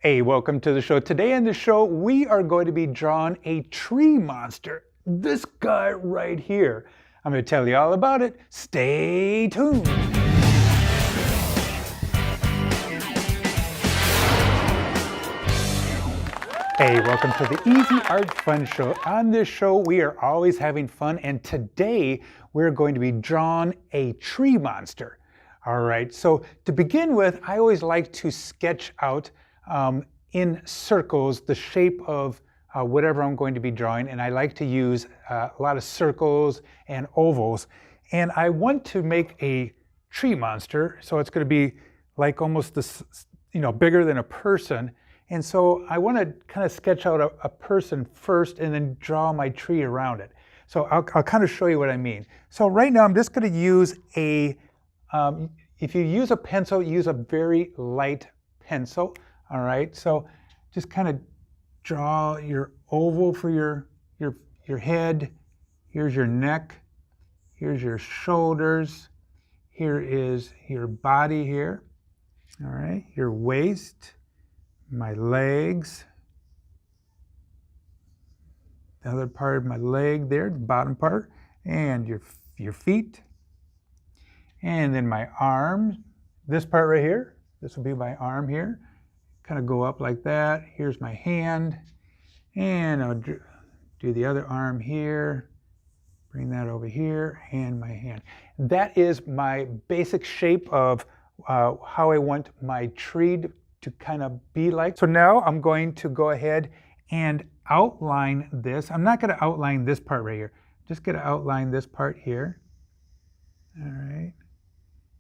Hey, welcome to the show. Today on the show, we are going to be drawing a tree monster. This guy right here. I'm going to tell you all about it. Stay tuned. Hey, welcome to the Easy Art Fun Show. On this show, we are always having fun, and today we're going to be drawing a tree monster. All right, so to begin with, I always like to sketch out in circles the shape of whatever I'm going to be drawing, and I like to use a lot of circles and ovals. And I want to make a tree monster, so it's going to be like almost this, bigger than a person. And so I want to kind of sketch out a person first and then draw my tree around it. So I'll kind of show you what I mean. So right now I'm just going to use if you use a pencil, use a very light pencil. All right, so just kind of draw your oval for your head. Here's your neck. Here's your shoulders. Here is your body here. All right, your waist, my legs, the other part of my leg there, the bottom part, and your feet. And then my arms, this part right here, this will be my arm here. Kind of go up like that. Here's my hand, and I'll do the other arm here, bring that over here, and my hand. That is my basic shape of how I want my tree to kind of be like. So now I'm going to go ahead and outline this. I'm not going to outline this part right here. I'm just going to outline this part here. All right.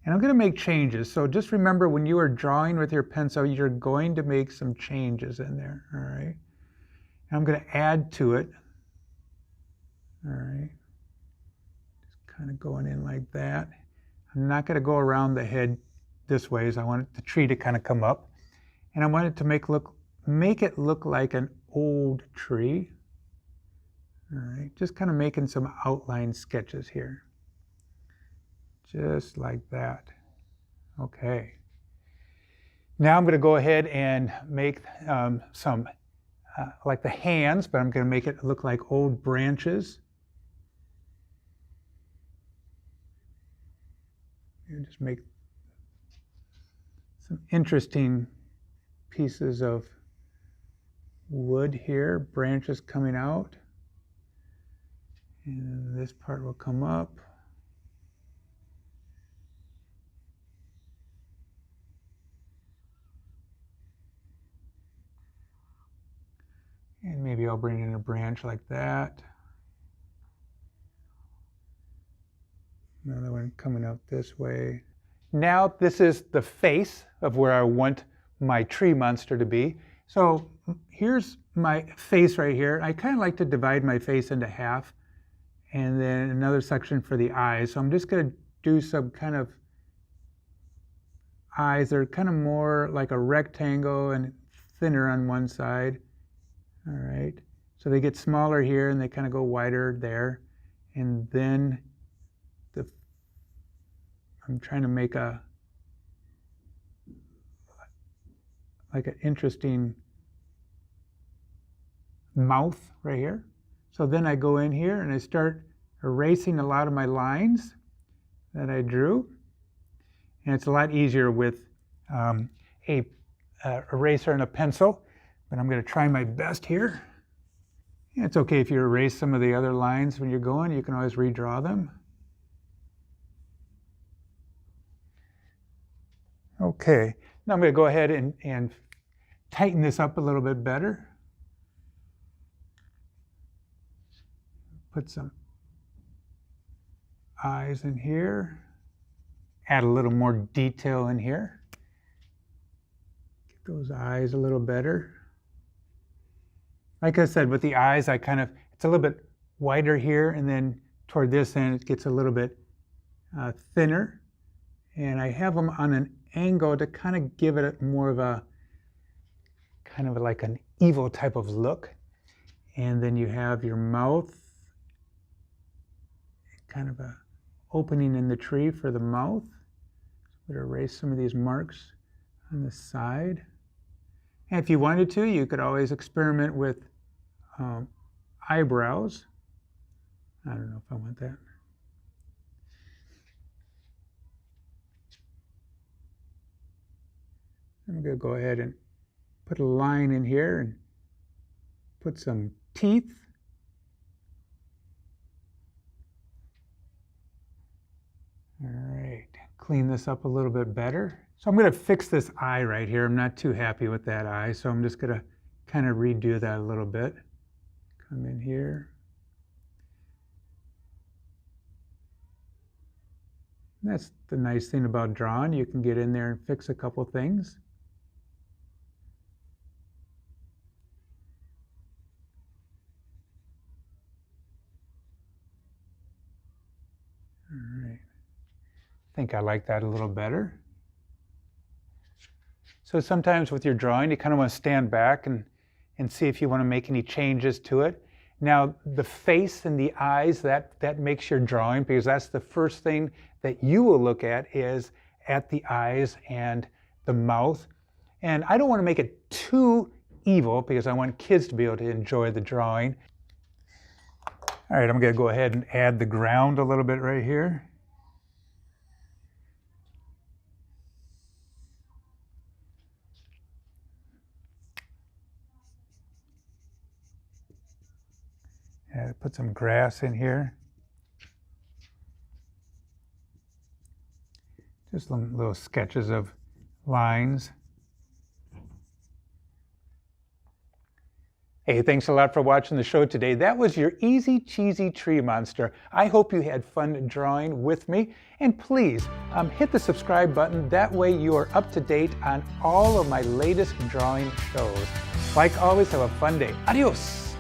And I'm going to make changes. So just remember, when you are drawing with your pencil, you're going to make some changes in there. All right. And I'm going to add to it. All right. Just kind of going in like that. I'm not going to go around the head this way, as I want the tree to kind of come up. And I want it to make it look like an old tree. All right. Just kind of making some outline sketches here. Just like that. Okay. Now I'm going to go ahead and make some like the hands, but I'm going to make it look like old branches. And just make some interesting pieces of wood here, branches coming out. And this part will come up. And maybe I'll bring in a branch like that. Another one coming up this way. Now this is the face of where I want my tree monster to be. So here's my face right here. I kind of like to divide my face into half, and then another section for the eyes. So I'm just going to do some kind of eyes. They're kind of more like a rectangle and thinner on one side. All right, so they get smaller here and they kind of go wider there. And then I'm trying to make like an interesting mouth right here. So then I go in here and I start erasing a lot of my lines that I drew. And it's a lot easier with a eraser and a pencil. But I'm going to try my best here. It's okay if you erase some of the other lines when you're going. You can always redraw them. Okay, now I'm going to go ahead and tighten this up a little bit better. Put some eyes in here. Add a little more detail in here. Get those eyes a little better. Like I said, with the eyes, it's a little bit wider here, and then toward this end, it gets a little bit thinner. And I have them on an angle to kind of give it more of a, kind of like an evil type of look. And then you have your mouth, kind of a opening in the tree for the mouth. I'm going to erase some of these marks on the side. And if you wanted to, you could always experiment with eyebrows. I don't know if I want that. I'm going to go ahead and put a line in here and put some teeth. All right, clean this up a little bit better. So I'm going to fix this eye right here. I'm not too happy with that eye, so I'm just going to kind of redo that a little bit. Come in here. That's the nice thing about drawing. You can get in there and fix a couple things. All right. I think I like that a little better. So sometimes with your drawing, you kind of want to stand back and see if you want to make any changes to it. Now, the face and the eyes, that makes your drawing, because that's the first thing that you will look at, is at the eyes and the mouth. And I don't want to make it too evil, because I want kids to be able to enjoy the drawing. All right, I'm going to go ahead and add the ground a little bit right here. Put some grass in here. Just little sketches of lines. Hey, thanks a lot for watching the show today. That was your easy cheesy tree monster. I hope you had fun drawing with me. And please hit the subscribe button. That way you are up to date on all of my latest drawing shows. Like always, have a fun day. Adios.